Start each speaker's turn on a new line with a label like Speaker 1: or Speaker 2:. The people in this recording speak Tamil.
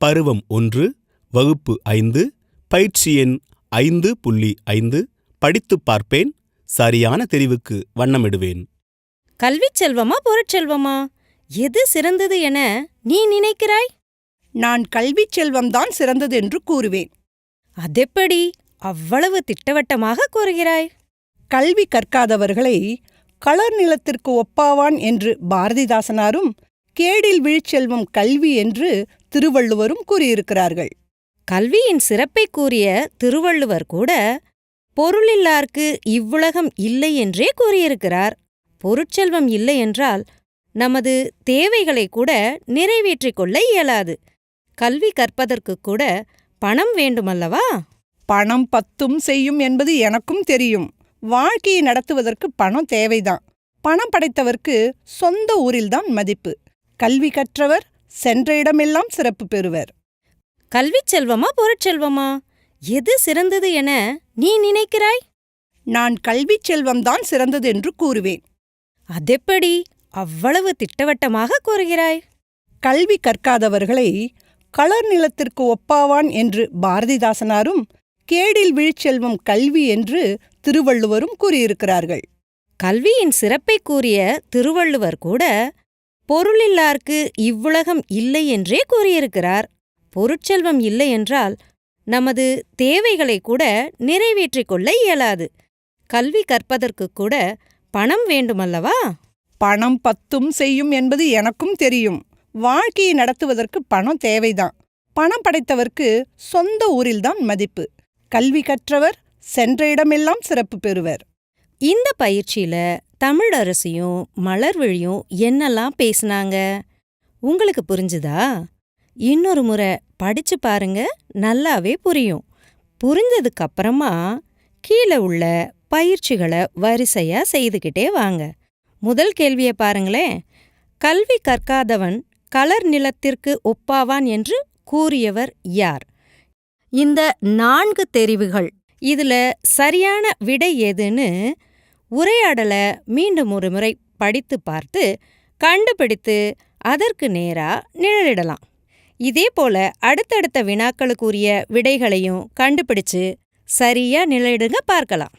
Speaker 1: பருவம் 1, வகுப்பு 5, பயிற்சி எண் 5.5. படித்துப் பார்ப்பேன், சரியான தெரிவுக்கு வண்ணமிடுவேன்.
Speaker 2: கல்விச் செல்வமா பொருட்செல்வமா? எது சிறந்தது என நீ நினைக்கிறாய்?
Speaker 3: நான் கல்விச் செல்வம்தான் சிறந்தது என்று கூறுவேன்.
Speaker 2: அதெப்படி அவ்வளவு திட்டவட்டமாக கூறுகிறாய்?
Speaker 3: கல்வி கற்காதவர்களை களர் நிலத்திற்கு ஒப்பாவான் என்று பாரதிதாசனாரும், கேடில் வீழ்ச்செல்வம் கல்வி என்று திருவள்ளுவரும் கூறியிருக்கிறார்கள்.
Speaker 2: கல்வியின் சிறப்பை கூறிய திருவள்ளுவர் கூட பொருளில்லார்க்கு இவ்வுலகம் இல்லை என்றே கூறியிருக்கிறார். பொருட்செல்வம் இல்லை என்றால் நமது தேவைகளை கூட நிறைவேற்றிக் கொள்ள இயலாது. கல்வி கற்பதற்குக் கூட பணம் வேண்டுமல்லவா?
Speaker 3: பணம் பத்தும் செய்யும் என்பது எனக்கும் தெரியும். வாழ்க்கையை நடத்துவதற்கு பணம் தேவைதான். பணம் படைத்தவர்க்கு சொந்த ஊரில்தான் மதிப்பு. கல்வி கற்றவர் சென்ற இடமெல்லாம் சிறப்பு பெறுவர்.
Speaker 2: கல்விச் செல்வமா பொருட்செல்வமா? எது சிறந்தது என நீ நினைக்கிறாய்?
Speaker 3: நான் கல்விச் செல்வம்தான் சிறந்தது என்று கூறுவேன்.
Speaker 2: அதெப்படி அவ்வளவு திட்டவட்டமாக கூறுகிறாய்?
Speaker 3: கல்வி கற்காதவர்களை களர் நிலத்திற்கு ஒப்பாவான் என்று பாரதிதாசனாரும், கேடில் வீழ்ச்செல்வம் கல்வி என்று திருவள்ளுவரும் கூறியிருக்கிறார்கள்.
Speaker 2: கல்வியின் சிறப்பை கூறிய திருவள்ளுவர் கூட பொருளில்லார்க்கு இவ்வுலகம் இல்லை என்றே கூறியிருக்கிறார். பொருட்செல்வம் இல்லை என்றால் நமது தேவைகளை கூட நிறைவேற்றிக் கொள்ள இயலாது. கல்வி கற்பதற்குக் கூட பணம் வேண்டுமல்லவா?
Speaker 3: பணம் பத்தும் செய்யும் என்பது எனக்கும் தெரியும். வாழ்க்கையை நடத்துவதற்கு பணம் தேவைதான். பணம் படைத்தவர்க்கு சொந்த ஊரில்தான் மதிப்பு. கல்வி கற்றவர் சென்ற இடமெல்லாம் சிறப்பு பெறுவர்.
Speaker 2: இந்த பயிற்சியில தமிழரசியும் மலர்விழியும் என்னெல்லாம் பேசுனாங்க உங்களுக்கு புரிஞ்சுதா? இன்னொரு முறை படிச்சு பாருங்க, நல்லாவே புரியும். புரிஞ்சதுக்கு அப்புறமா கீழே உள்ள பயிற்சிகளை வரிசையா செய்துகிட்டே வாங்க. முதல் கேள்வியை பாருங்களேன். கல்வி கற்காதவன் களர் நிலத்திற்கு ஒப்பாவான் என்று கூறியவர் யார்? இந்த 4 தெரிவுகள், இதுல சரியான விடை எதுன்னு உரையாடலை மீண்டும் ஒரு முறை படித்து பார்த்து கண்டுபிடித்து அதற்கு நேரா நிழலிடலாம். இதே போல அடுத்தடுத்த வினாக்களுக்குரிய விடைகளையும் கண்டுபிடிச்சு சரியா நிழலிடுங்க பார்க்கலாம்.